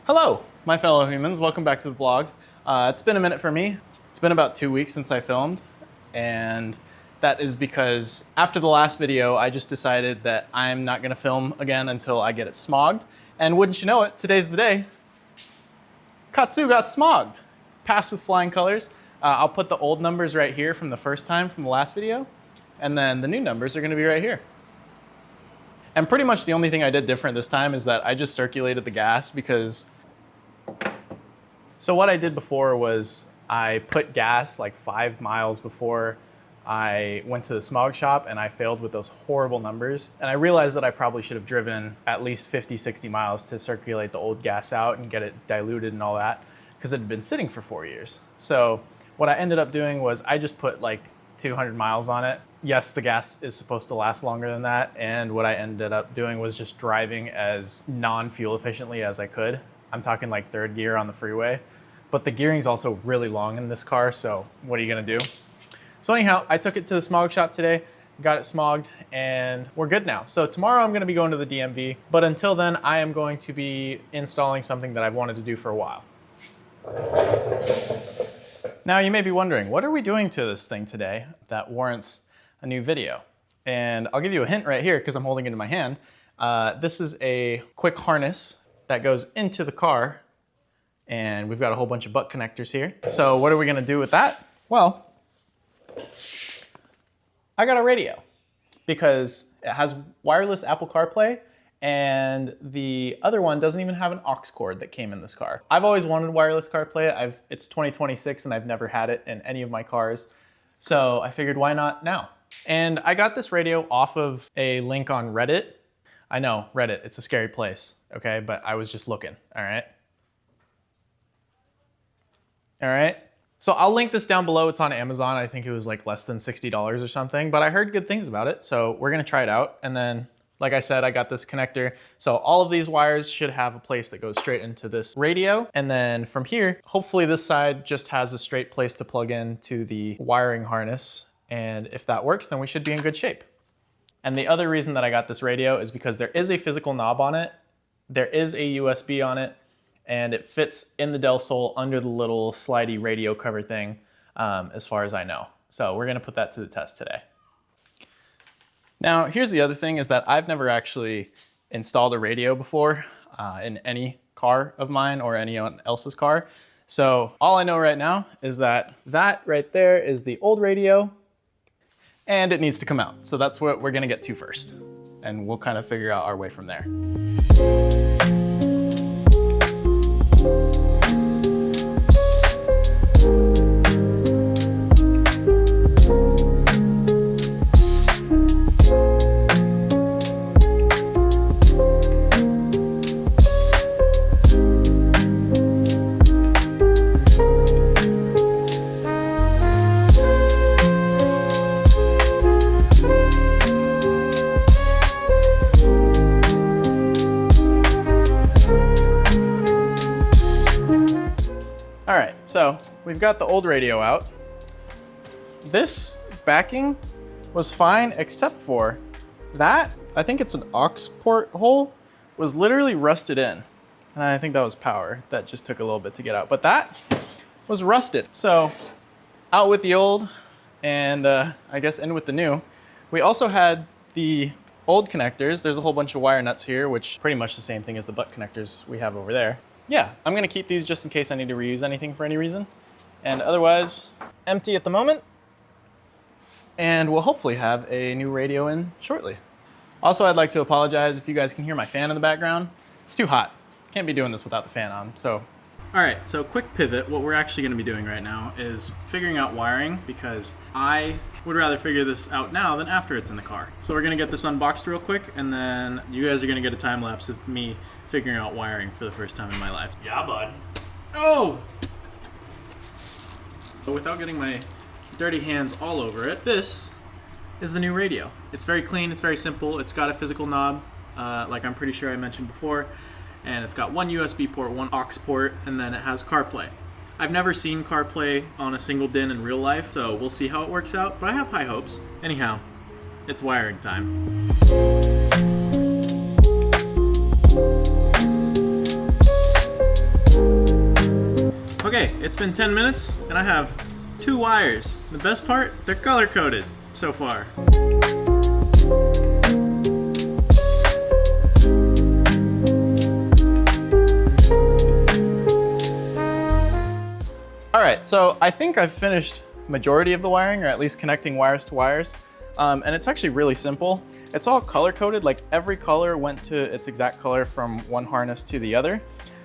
Hello, my fellow humans. Welcome back to the vlog. It's been a minute for me. It's been about 2 weeks since I filmed, and that is because after the last video, I just decided that I'm not gonna film again until I get it smogged. And wouldn't you know it, today's the day. Katsu got smogged, passed with flying colors. I'll put the old numbers right here from the first time from the last video, and then the new numbers are gonna be right here. And pretty much the only thing I did different this time is that I just circulated the gas because... So what I did before was I put gas like 5 miles before I went to the smog shop, and I failed with those horrible numbers. And I realized that I probably should have driven at least 50, 60 miles to circulate the old gas out and get it diluted and all that, because it had been sitting for 4 years. So what I ended up doing was I just put like 200 miles on it. Yes, the gas is supposed to last longer than that. And what I ended up doing was just driving as non-fuel efficiently as I could. I'm talking like third gear on the freeway, but the gearing is also really long in this car. So what are you gonna do? So anyhow, I took it to the smog shop today, got it smogged, and we're good now. So tomorrow I'm gonna be going to the DMV, but until then I am going to be installing something that I've wanted to do for a while. Now you may be wondering, what are we doing to this thing today that warrants a new video? And I'll give you a hint right here because I'm holding it in my hand. This is a quick harness that goes into the car, and we've got a whole bunch of butt connectors here. So what are we gonna do with that? Well, I got a radio because it has wireless Apple CarPlay, and the other one doesn't even have an aux cord that came in this car. I've always wanted wireless CarPlay. It's 2026 and I've never had it in any of my cars. So I figured, why not now? And I got this radio off of a link on Reddit. I know, Reddit, it's a scary place, okay? But I was just looking, all right? All right? So I'll link this down below. It's on Amazon. I think it was like less than $60 or something, but I heard good things about it. So we're gonna try it out. And then, like I said, I got this connector. So all of these wires should have a place that goes straight into this radio. And then from here, hopefully this side just has a straight place to plug in to the wiring harness. And if that works, then we should be in good shape. And the other reason that I got this radio is because there is a physical knob on it. There is a USB on it, and it fits in the Del Sol under the little slidey radio cover thing, as far as I know. So we're gonna put that to the test today. Now, here's the other thing, is that I've never actually installed a radio before in any car of mine or anyone else's car. So all I know right now is that that right there is the old radio, and it needs to come out. So that's what we're gonna get to first, and we'll kind of figure out our way from there. All right, so we've got the old radio out. This backing was fine except for that, I think it's an aux port hole, was literally rusted in. And I think that was power. That just took a little bit to get out, but that was rusted. So out with the old, and I guess in with the new. We also had the old connectors. There's a whole bunch of wire nuts here, which pretty much the same thing as the butt connectors we have over there. Yeah, I'm gonna keep these just in case I need to reuse anything for any reason. And otherwise, empty at the moment. And we'll hopefully have a new radio in shortly. Also, I'd like to apologize if you guys can hear my fan in the background. It's too hot. Can't be doing this without the fan on, so. All right, so quick pivot. What we're actually gonna be doing right now is figuring out wiring, because I would rather figure this out now than after it's in the car. So we're gonna get this unboxed real quick, and then you guys are gonna get a time lapse of me figuring out wiring for the first time in my life. Yeah, bud. Oh! But without getting my dirty hands all over it, this is the new radio. It's very clean, it's very simple. It's got a physical knob, like I'm pretty sure I mentioned before. And it's got one USB port, one aux port, and then it has CarPlay. I've never seen CarPlay on a single DIN in real life, so we'll see how it works out, but I have high hopes. Anyhow, it's wiring time. Okay, it's been 10 minutes and I have 2 wires. The best part, they're color coded so far. All right, so I think I've finished majority of the wiring, or at least connecting wires to wires. And it's actually really simple. It's all color coded, like every color went to its exact color from one harness to the other.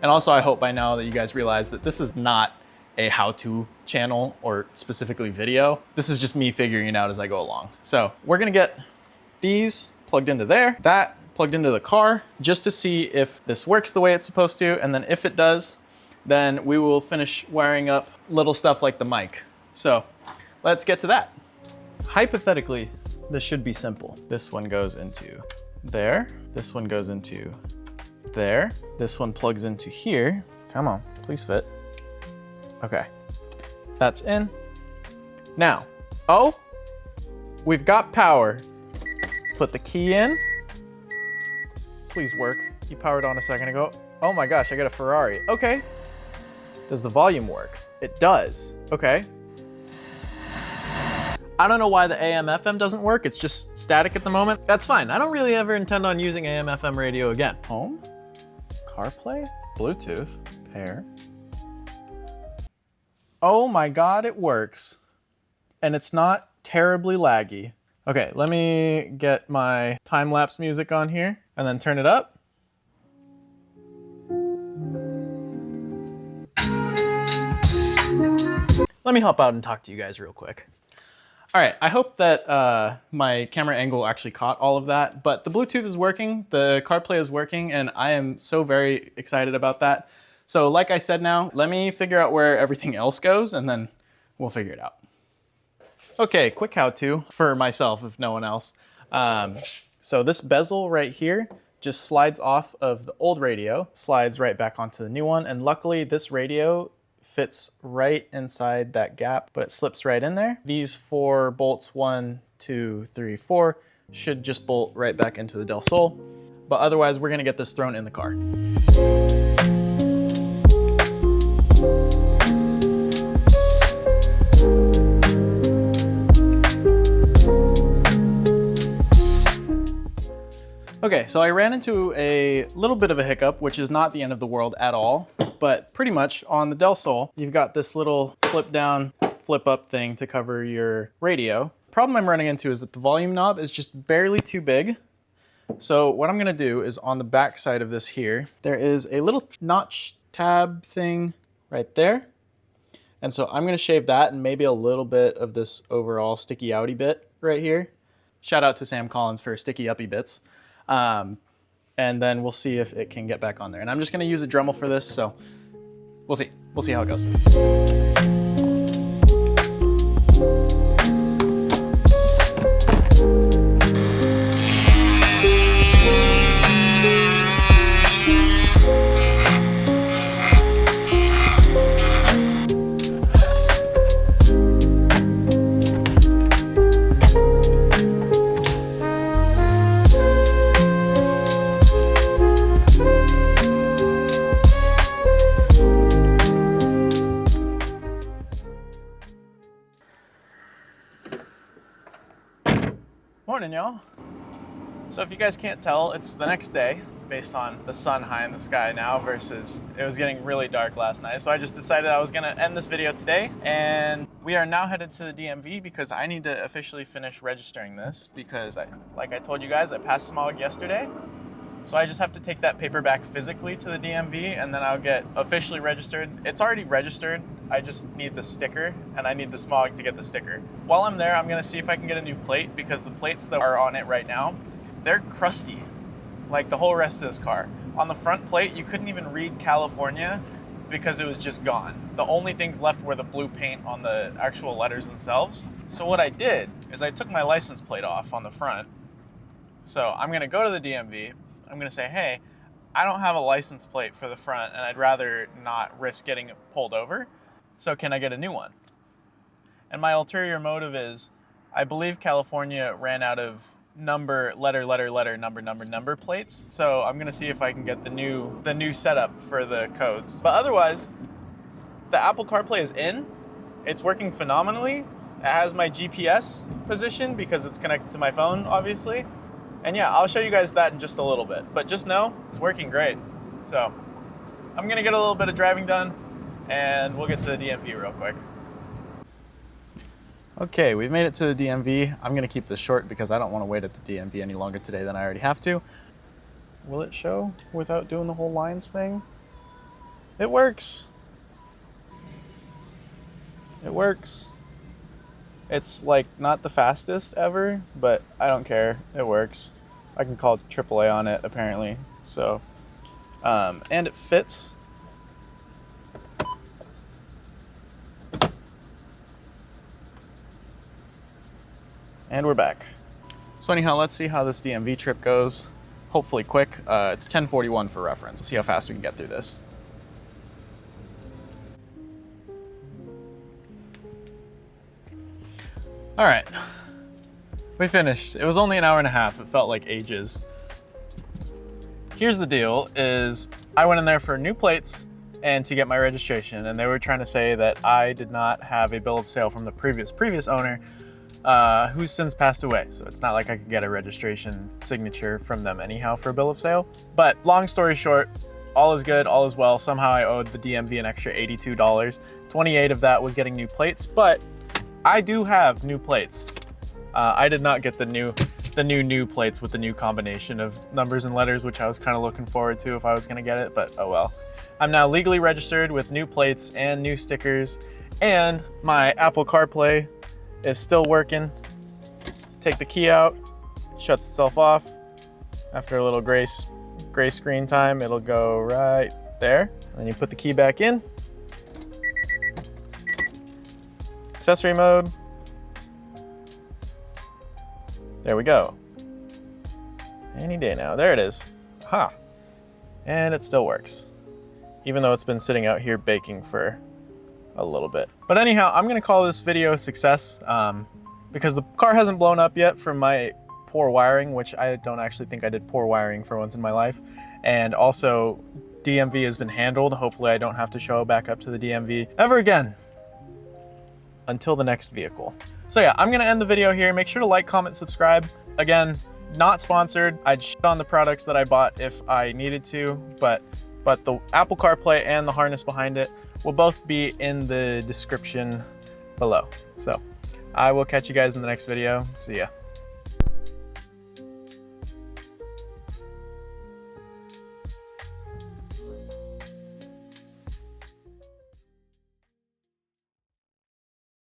And also I hope by now that you guys realize that this is not a how-to channel or specifically video. This is just me figuring it out as I go along. So we're gonna get these plugged into there, that plugged into the car, just to see if this works the way it's supposed to. And then if it does, then we will finish wiring up little stuff like the mic. So let's get to that. Hypothetically, this should be simple. This one goes into there. This one goes into there. This one plugs into here. Come on, please fit. Okay, that's in. Now, oh, we've got power. Let's put the key in. Please work. You powered on a second ago. Oh my gosh, I got a Ferrari. Okay. Does the volume work? It does. Okay. I don't know why the AM FM doesn't work. It's just static at the moment. That's fine. I don't really ever intend on using AM FM radio again. Home, CarPlay, Bluetooth, pair. Oh my God, it works. And it's not terribly laggy. Okay, let me get my time-lapse music on here and then turn it up. Let me hop out and talk to you guys real quick. All right, I hope that my camera angle actually caught all of that, but the Bluetooth is working, the CarPlay is working, and I am so very excited about that. So like I said now, let me figure out where everything else goes and then we'll figure it out. Okay, quick how-to for myself, if no one else. So this bezel right here just slides off of the old radio, slides right back onto the new one, and luckily this radio fits right inside that gap, but it slips right in there. These 4 bolts, 1, 2, 3, 4, should just bolt right back into the Del Sol. But otherwise, we're gonna get this thrown in the car. Okay, so I ran into a little bit of a hiccup, which is not the end of the world at all, but pretty much on the Del Sol, you've got this little flip down, flip up thing to cover your radio. Problem I'm running into is that the volume knob is just barely too big. So what I'm gonna do is on the back side of this here, there is a little notch tab thing right there. And so I'm gonna shave that and maybe a little bit of this overall sticky outy bit right here. Shout out to Sam Collins for sticky uppy bits. And then we'll see if it can get back on there. And I'm just gonna use a Dremel for this, so we'll see. We'll see how it goes. Morning, y'all. So if you guys can't tell, it's the next day based on the sun high in the sky now versus it was getting really dark last night. So I just decided I was gonna end this video today, and we are now headed to the DMV because I need to officially finish registering this because like I told you guys, I passed smog yesterday. So I just have to take that paper back physically to the DMV and then I'll get officially registered. It's already registered. I just need the sticker and I need the smog to get the sticker. While I'm there, I'm gonna see if I can get a new plate because the plates that are on it right now, they're crusty, like the whole rest of this car. On the front plate, you couldn't even read California because it was just gone. The only things left were the blue paint on the actual letters themselves. So what I did is I took my license plate off on the front. So I'm gonna go to the DMV. I'm gonna say, hey, I don't have a license plate for the front and I'd rather not risk getting it pulled over. So can I get a new one? And my ulterior motive is, I believe California ran out of number plates. So I'm gonna see if I can get the new setup for the codes. But otherwise, The Apple CarPlay is in. It's working phenomenally. It has my GPS position because it's connected to my phone, obviously. And yeah, I'll show you guys that in just a little bit. But just know, it's working great. So I'm gonna get a little bit of driving done and we'll get to the DMV real quick. Okay, we've made it to the DMV. I'm gonna keep this short because I don't wanna wait at the DMV any longer today than I already have to. Will it show without doing the whole lines thing? It works. It works. It's like not the fastest ever, but I don't care. It works. I can call AAA on it apparently. So, and it fits. And we're back. So anyhow, let's see how this DMV trip goes. Hopefully quick. It's 10:41 for reference. See how fast we can get through this. All right, we finished. It was only an hour and a half. It felt like ages. Here's the deal is I went in there for new plates and to get my registration, and they were trying to say that I did not have a bill of sale from the previous owner, who's since passed away. So it's not like I could get a registration signature from them anyhow for a bill of sale. But long story short, all is good, all is well. Somehow I owed the DMV an extra $82. 28 of that was getting new plates, but I do have new plates. I did not get the new plates with the new combination of numbers and letters, which I was kind of looking forward to if I was gonna get it, but oh well. I'm now legally registered with new plates and new stickers, and my Apple CarPlay is still working. Take the key out, shuts itself off. After a little gray screen time, it'll go right there. And then you put the key back in. Accessory mode. There we go. Any day now. There it is. Ha! And it still works. Even though it's been sitting out here baking for a little bit. But anyhow, I'm gonna call this video a success because the car hasn't blown up yet from my poor wiring, which I don't actually think I did poor wiring for once in my life. And also, DMV has been handled. Hopefully I don't have to show back up to the DMV ever again. Until the next vehicle. So yeah, I'm gonna end the video here. Make sure to like, comment, subscribe. Again, not sponsored. I'd shit on the products that I bought if I needed to, but the Apple CarPlay and the harness behind it will both be in the description below. So I will catch you guys in the next video. See ya.